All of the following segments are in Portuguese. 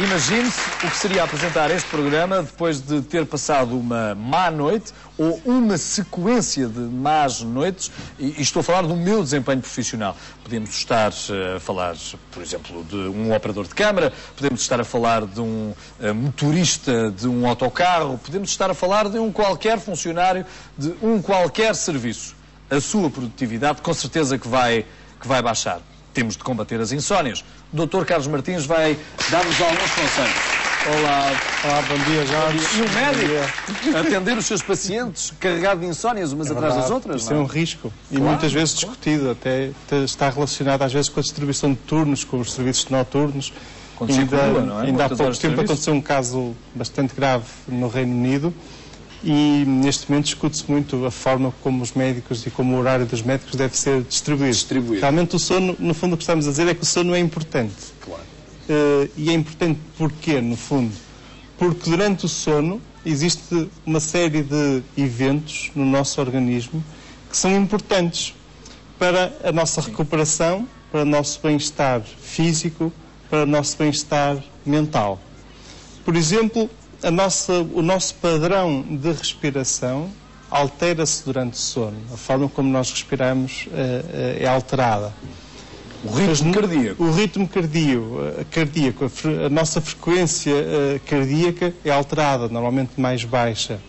Imagine-se o que seria apresentar este programa depois de ter passado uma má noite ou uma sequência de más noites, e estou a falar do meu desempenho profissional. Podemos estar a falar, por exemplo, de um operador de câmara, podemos estar a falar de um motorista de um autocarro, podemos estar a falar de um qualquer funcionário, de um qualquer serviço. A sua produtividade, com certeza que vai baixar. Temos de combater as insónias. O Dr. Carlos Martins vai dar-nos alguns conselhos. Olá, bom dia, Jorge. E o médico atender os seus pacientes carregado de insónias umas atrás das outras? Isso é um risco e Claro, muitas vezes discutido, até está relacionado às vezes com a distribuição de turnos, com os serviços noturnos. Quando se acumula, não é? Ainda há Muitas pouco horas de tempo serviço. aconteceu um caso bastante grave no Reino Unido e neste momento discute-se muito a forma como os médicos e como o horário dos médicos deve ser distribuído. Realmente o sono, no fundo o que estamos a dizer é que o sono é importante. Claro. E é importante porquê, no fundo? Porque durante o sono existe uma série de eventos no nosso organismo que são importantes para a nossa recuperação, para o nosso bem-estar físico, para o nosso bem-estar mental. Por exemplo, o nosso padrão de respiração altera-se durante o sono. A forma como nós respiramos é alterada. O ritmo cardíaco. O ritmo cardíaco, a nossa frequência cardíaca é alterada, normalmente mais baixa.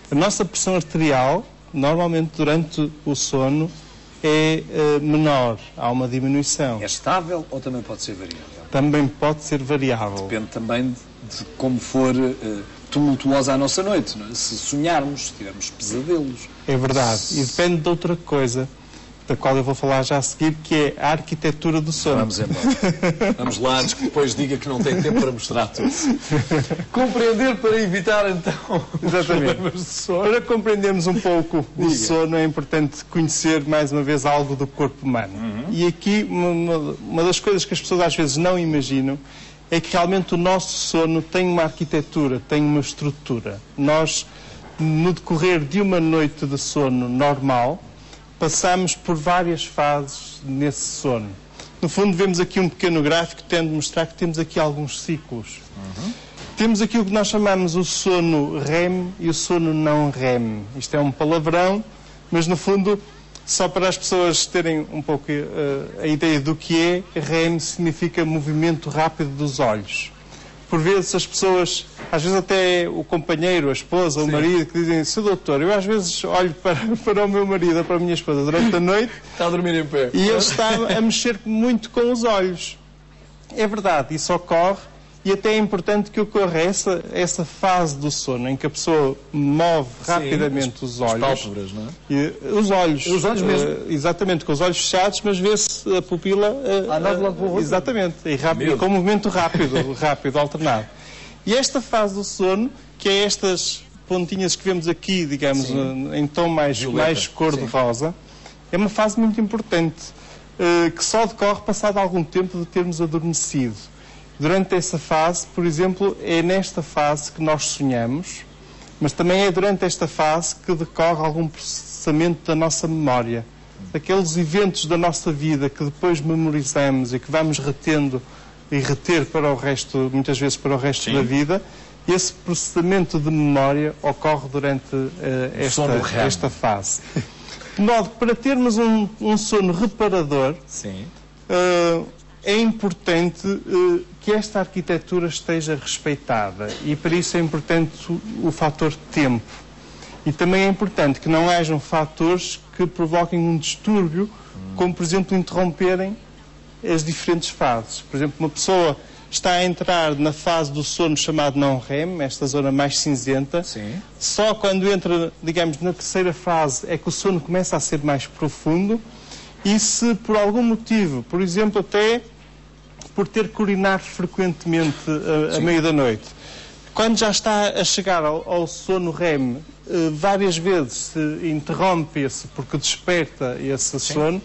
A nossa pressão arterial, normalmente durante o sono, é menor, há uma diminuição. É estável ou também pode ser variável? Também pode ser variável. Depende também de como for tumultuosa a nossa noite, não é? Se sonharmos, se tivermos pesadelos. É verdade. E depende de outra coisa, da qual eu vou falar já a seguir, que é a arquitetura do sono. Vamos embora. Vamos lá, antes que depois diga que não tem tempo para mostrar tudo. Compreender para evitar, então, os problemas de sono. Para compreendermos um pouco o sono, é importante conhecer, mais uma vez, algo do corpo humano. E aqui, uma das coisas que as pessoas às vezes não imaginam é que realmente o nosso sono tem uma arquitetura, tem uma estrutura. Nós, no decorrer de uma noite de sono normal, passamos por várias fases nesse sono. No fundo, vemos aqui um pequeno gráfico que tende a mostrar que temos aqui alguns ciclos. Temos aqui o que nós chamamos o sono REM e o sono não REM. Isto é um palavrão, mas no fundo, só para as pessoas terem um pouco a ideia do que é, REM significa movimento rápido dos olhos. Por vezes as pessoas, às vezes até o companheiro, a esposa, o marido, que dizem: "Seu doutor, eu às vezes olho para o meu marido ou para a minha esposa durante a noite está a dormir em pé e ele está a mexer muito com os olhos." É verdade, isso ocorre e até é importante que ocorra essa fase do sono em que a pessoa move rapidamente os olhos. As pálpebras, não é? Os olhos. Os olhos mesmo? Exatamente, com os olhos fechados, mas vê-se a pupila... exatamente, e com um movimento rápido, alternado. E esta fase do sono, que é estas pontinhas que vemos aqui, digamos, em tom mais cor-de-rosa, é uma fase muito importante, que só decorre passado algum tempo de termos adormecido. Durante essa fase, por exemplo, é nesta fase que nós sonhamos, mas também é durante esta fase que decorre algum processamento da nossa memória. Aqueles eventos da nossa vida que depois memorizamos e que vamos retendo e reter para o resto, muitas vezes para o resto da vida, esse processamento de memória ocorre durante esta fase. De modo que para termos um sono reparador, é importante que esta arquitetura esteja respeitada e para isso é importante o fator tempo. E também é importante que não hajam fatores que provoquem um distúrbio, como por exemplo interromperem as diferentes fases. Por exemplo, uma pessoa está a entrar na fase do sono chamado não REM, esta zona mais cinzenta. Só quando entra, digamos, na terceira fase é que o sono começa a ser mais profundo e se por algum motivo, por exemplo até por ter que urinar frequentemente a meio da noite, quando já está a chegar ao sono REM, várias vezes se interrompe esse porque desperta esse sono,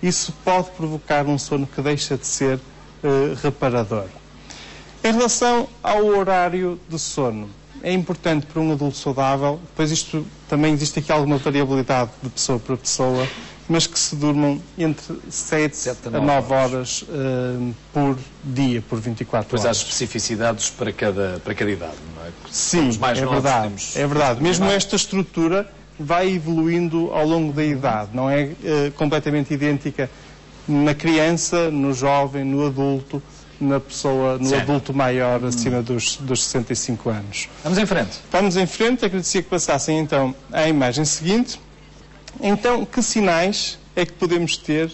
isso pode provocar um sono que deixa de ser reparador. Em relação ao horário do sono, é importante para um adulto saudável, depois isto também existe aqui alguma variabilidade de pessoa para pessoa, mas que se durmam entre 7 a 9 horas por dia, por 24 horas. Pois há especificidades para cada idade, não é? Sim, é verdade. É verdade. Mesmo esta estrutura vai evoluindo ao longo da idade, não é completamente idêntica na criança, no jovem, no adulto, na pessoa, no adulto maior acima dos 65 anos. Vamos em frente. Vamos em frente. Agradecia que passassem então à imagem seguinte. Então, que sinais é que podemos ter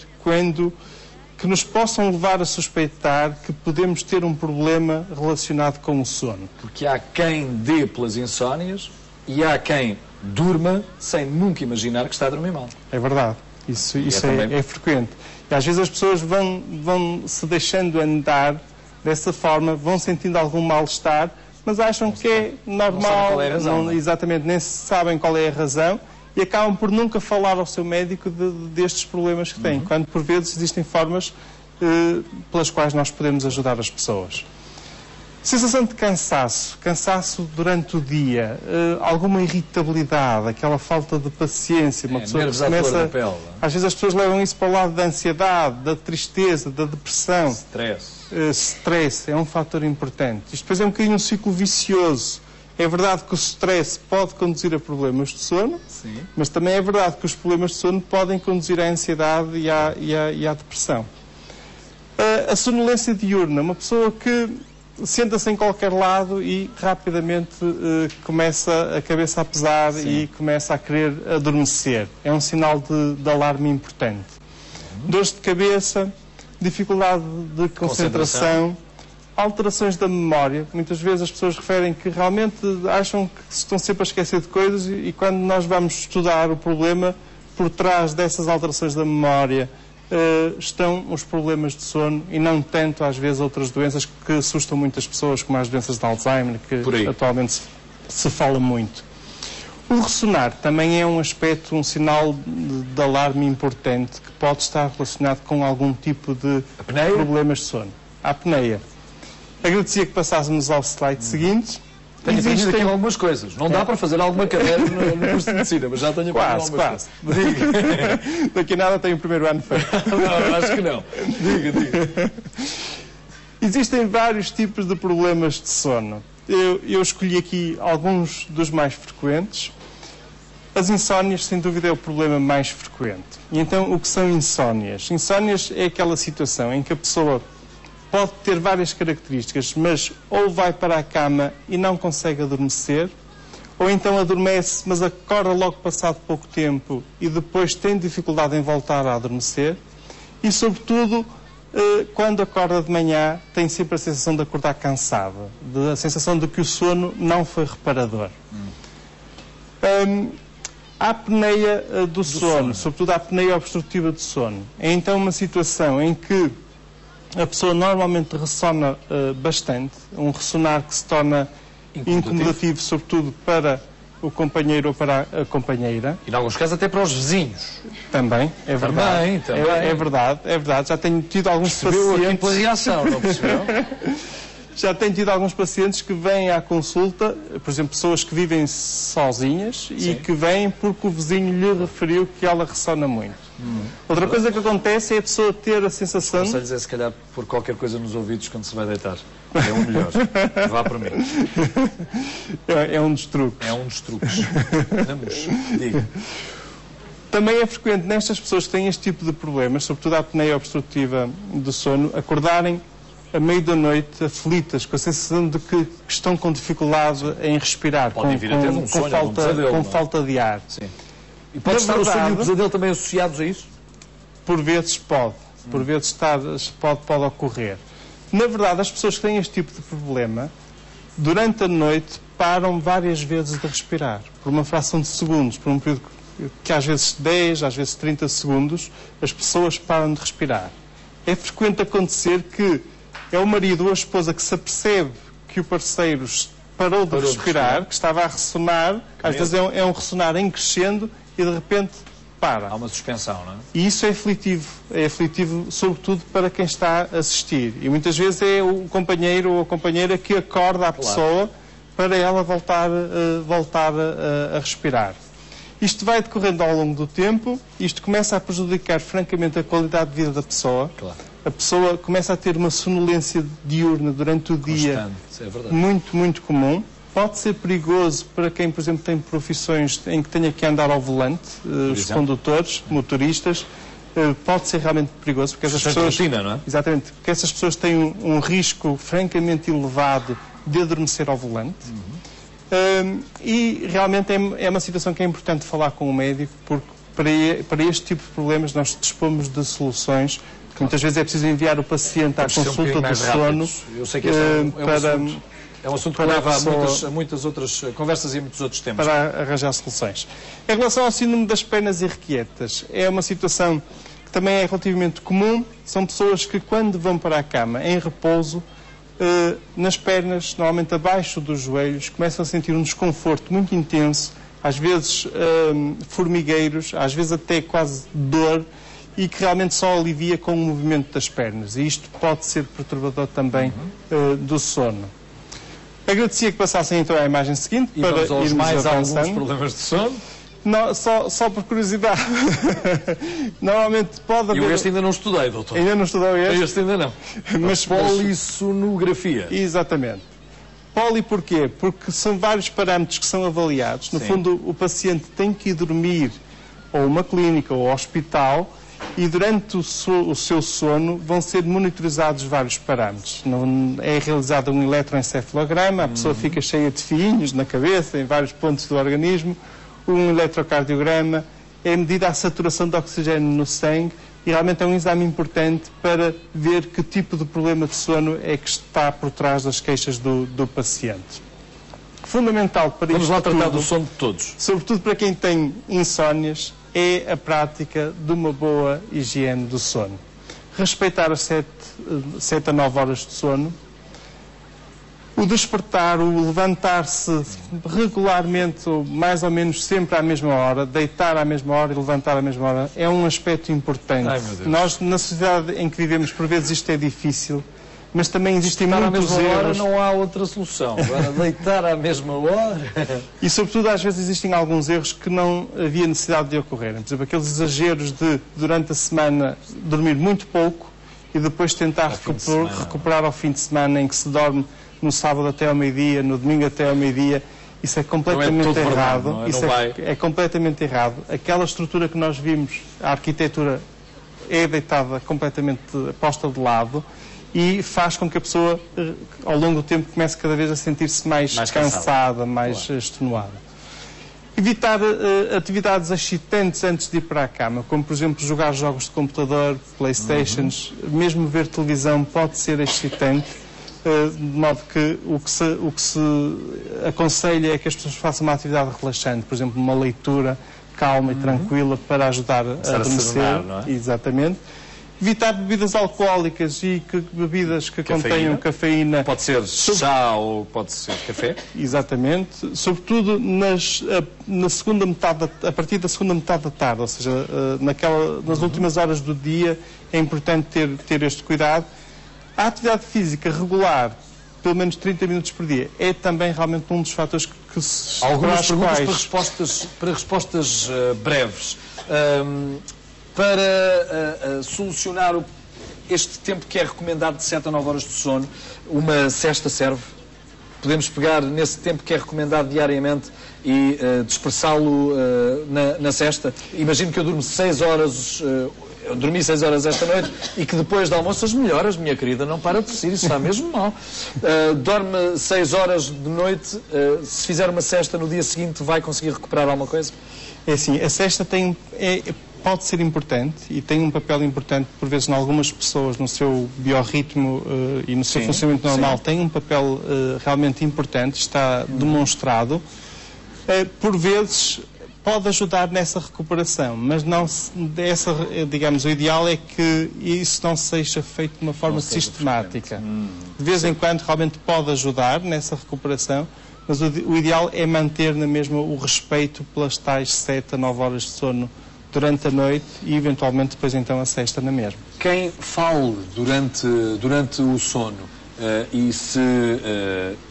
que nos possam levar a suspeitar que podemos ter um problema relacionado com o sono? Porque há quem dê pelas insónias e há quem durma sem nunca imaginar que está a dormir mal. É verdade. Isso é frequente. E às vezes as pessoas vão se deixando andar dessa forma, vão sentindo algum mal-estar, mas acham que é normal. Não sabem qual é a razão. Exatamente, nem sabem qual é a razão. E acabam por nunca falar ao seu médico destes problemas que têm, quando por vezes existem formas pelas quais nós podemos ajudar as pessoas. Sensação de cansaço durante o dia, alguma irritabilidade, aquela falta de paciência, uma pessoa que começa... Às vezes as pessoas levam isso para o lado da ansiedade, da tristeza, da depressão. Stress é um fator importante. Isto depois é um bocadinho um ciclo vicioso. É verdade que o stress pode conduzir a problemas de sono, mas também é verdade que os problemas de sono podem conduzir à ansiedade e à depressão. A sonolência diurna, uma pessoa que senta-se em qualquer lado e rapidamente começa a cabeça a pesar e começa a querer adormecer. É um sinal de alarme importante. Dores de cabeça, dificuldade de concentração. Alterações da memória. Muitas vezes as pessoas referem que realmente acham que estão sempre a esquecer de coisas e quando nós vamos estudar o problema, por trás dessas alterações da memória estão os problemas de sono e não tanto, às vezes, outras doenças que assustam muitas pessoas, como as doenças de Alzheimer, que atualmente se fala muito. O ressonar também é um aspecto, um sinal de alarme importante que pode estar relacionado com algum tipo de problemas de sono. A apneia. Agradecia que passássemos ao slide seguinte. Tenho aprendido aqui algumas coisas. Não dá para fazer alguma carreira no curso de medicina, mas já tenho aprendido algumas coisas. Daqui a nada tenho o primeiro ano feito. Não, acho que não. Diga. Existem vários tipos de problemas de sono. Eu escolhi aqui alguns dos mais frequentes. As insónias, sem dúvida, é o problema mais frequente. E então, o que são insónias? Insónias é aquela situação em que a pessoa pode ter várias características, mas ou vai para a cama e não consegue adormecer, ou então adormece, mas acorda logo passado pouco tempo e depois tem dificuldade em voltar a adormecer. E, sobretudo, quando acorda de manhã, tem sempre a sensação de acordar cansada, a sensação de que o sono não foi reparador. A apneia do sono, sobretudo a apneia obstrutiva do sono, é então uma situação em que a pessoa normalmente ressona bastante, um ressonar que se torna incomodativo, sobretudo para o companheiro ou para a companheira. E, em alguns casos, até para os vizinhos. Também, é verdade. Também. É verdade. Já tenho tido alguns pacientes... Aqui pela reação, não percebeu? Já tenho tido alguns pacientes que vêm à consulta, por exemplo, pessoas que vivem sozinhas e que vêm porque o vizinho lhe referiu que ela ressona muito. Outra coisa que acontece é a pessoa ter a sensação... Não sei dizer, se calhar, por qualquer coisa nos ouvidos quando se vai deitar. É o melhor. Vá para mim. É um dos truques. É um dos truques. Vamos, diga. Também é frequente nestas pessoas que têm este tipo de problemas, sobretudo a apneia obstrutiva do sono, acordarem à meio da noite, aflitas, com a sensação de que estão com dificuldade em respirar, com falta de ar. Sim. E pode estar o sonho e o pesadelo também associados a isso? Por vezes pode. Por vezes pode ocorrer. Na verdade, as pessoas que têm este tipo de problema, durante a noite, param várias vezes de respirar, por uma fração de segundos, por um período que às vezes 10, às vezes 30 segundos, as pessoas param de respirar. É frequente acontecer que é o marido ou a esposa que se apercebe que o parceiro parou de respirar, que estava a ressonar, às vezes é um ressonar em crescendo e de repente para. Há uma suspensão, não é? E isso é aflitivo sobretudo para quem está a assistir. E muitas vezes é o companheiro ou a companheira que acorda a pessoa para ela voltar a respirar. Isto vai decorrendo ao longo do tempo, isto começa a prejudicar francamente a qualidade de vida da pessoa. Claro. A pessoa começa a ter uma sonolência diurna durante o dia, muito, muito comum. Pode ser perigoso para quem, por exemplo, tem profissões em que tenha que andar ao volante, os condutores, motoristas. Pode ser realmente perigoso, porque essas pessoas... rotina, não é? Exatamente, porque essas pessoas têm um risco francamente elevado de adormecer ao volante. E realmente é uma situação que é importante falar com o médico, porque para este tipo de problemas nós dispomos de soluções. Muitas vezes é preciso enviar o paciente à consulta do sono. Eu sei que é um assunto que leva a muitas outras conversas e a muitos outros temas. Para arranjar soluções. Em relação ao síndrome das pernas irrequietas, é uma situação que também é relativamente comum. São pessoas que, quando vão para a cama em repouso, nas pernas, normalmente abaixo dos joelhos, começam a sentir um desconforto muito intenso, às vezes formigueiros, às vezes até quase dor, e que realmente só alivia com o movimento das pernas. E isto pode ser perturbador também do sono. Agradecia que passassem então à imagem seguinte e para vamos aos mais avançando. Alguns problemas de sono. Não, só por curiosidade. Normalmente pode haver... Eu este ainda não estudei, doutor. Ainda não estudou este? Este ainda não. Mas polissonografia. Exatamente. Poli porquê? Porque são vários parâmetros que são avaliados. No fundo, o paciente tem que ir dormir ou uma clínica ou hospital, e durante o seu sono vão ser monitorizados vários parâmetros. É realizado um eletroencefalograma, a pessoa fica cheia de fiinhos na cabeça, em vários pontos do organismo, um eletrocardiograma, é medida a saturação de oxigênio no sangue, e realmente é um exame importante para ver que tipo de problema de sono é que está por trás das queixas do paciente. Fundamental para Vamos isto lá tratar tudo, do sono de todos. Sobretudo para quem tem insónias, é a prática de uma boa higiene do sono. Respeitar as 7 a 9 horas de sono. O despertar, o levantar-se regularmente, ou mais ou menos sempre à mesma hora, deitar à mesma hora e levantar à mesma hora, é um aspecto importante. Ai, meu Deus. Nós, na sociedade em que vivemos, por vezes isto é difícil, mas também existem muitos erros. Hora não há outra solução. Agora, deitar à mesma hora... E, sobretudo, às vezes existem alguns erros que não havia necessidade de ocorrerem. Por exemplo, aqueles exageros de, durante a semana, dormir muito pouco e depois tentar recuperar ao fim de semana, em que se dorme no sábado até ao meio-dia, no domingo até ao meio-dia. Isso é completamente errado. Isso é completamente errado. Aquela estrutura que nós vimos, a arquitetura, é deitada completamente posta de lado, e faz com que a pessoa, ao longo do tempo, comece cada vez a sentir-se mais cansada, mais extenuada. Evitar atividades excitantes antes de ir para a cama, como, por exemplo, jogar jogos de computador, Playstations, mesmo ver televisão pode ser excitante, de modo que o que se aconselha é que as pessoas façam uma atividade relaxante, por exemplo, uma leitura calma e tranquila para ajudar a adormecer. Não é? Exatamente. Evitar bebidas alcoólicas e bebidas que contenham cafeína. Pode ser chá ou pode ser café? Exatamente. Sobretudo na segunda metade, a partir da segunda metade da tarde, ou seja, nas últimas horas do dia, é importante ter este cuidado. A atividade física regular, pelo menos 30 minutos por dia, é também realmente um dos fatores que se... Algumas perguntas para respostas breves. Para solucionar este tempo que é recomendado de 7 a 9 horas de sono, uma cesta serve? Podemos pegar nesse tempo que é recomendado diariamente e dispersá-lo na cesta? Imagino que eu durmo 6 horas... Eu dormi 6 horas esta noite e que depois do almoço as melhoras, minha querida, não para de tossir, isso está mesmo mal. Dorme 6 horas de noite, se fizer uma cesta no dia seguinte vai conseguir recuperar alguma coisa? É assim, a cesta pode ser importante e tem um papel importante, por vezes, em algumas pessoas, no seu biorritmo e no seu funcionamento normal, tem um papel realmente importante, está demonstrado. Por vezes pode ajudar nessa recuperação, mas digamos, o ideal é que isso não seja feito de uma forma sistemática. De vez em quando realmente pode ajudar nessa recuperação, mas o ideal é manter na mesma o respeito pelas tais 7 a 9 horas de sono durante a noite e, eventualmente, depois então a sexta na mesma. Quem fale durante o sono e se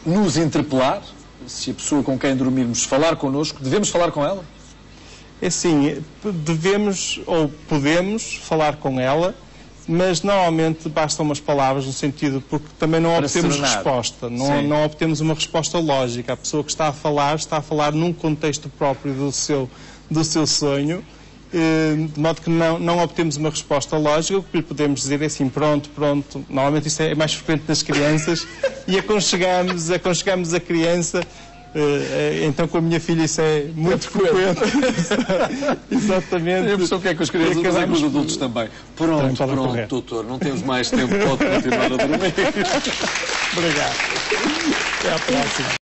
nos interpelar, se a pessoa com quem dormirmos falar connosco, devemos falar com ela? É assim, devemos ou podemos falar com ela, mas normalmente bastam umas palavras no sentido, porque também não obtemos resposta, não obtemos uma resposta lógica. A pessoa que está a falar num contexto próprio do seu sonho, de modo que não obtemos uma resposta lógica. O que lhe podemos dizer é assim, pronto, normalmente isso é mais frequente nas crianças, e aconchegamos a criança. Então com a minha filha isso é muito frequente. Exatamente. Eu percebo o que é que as crianças fazem com os adultos também. Pronto, doutor, não temos mais tempo, pode continuar a dormir. Obrigado. Até à próxima.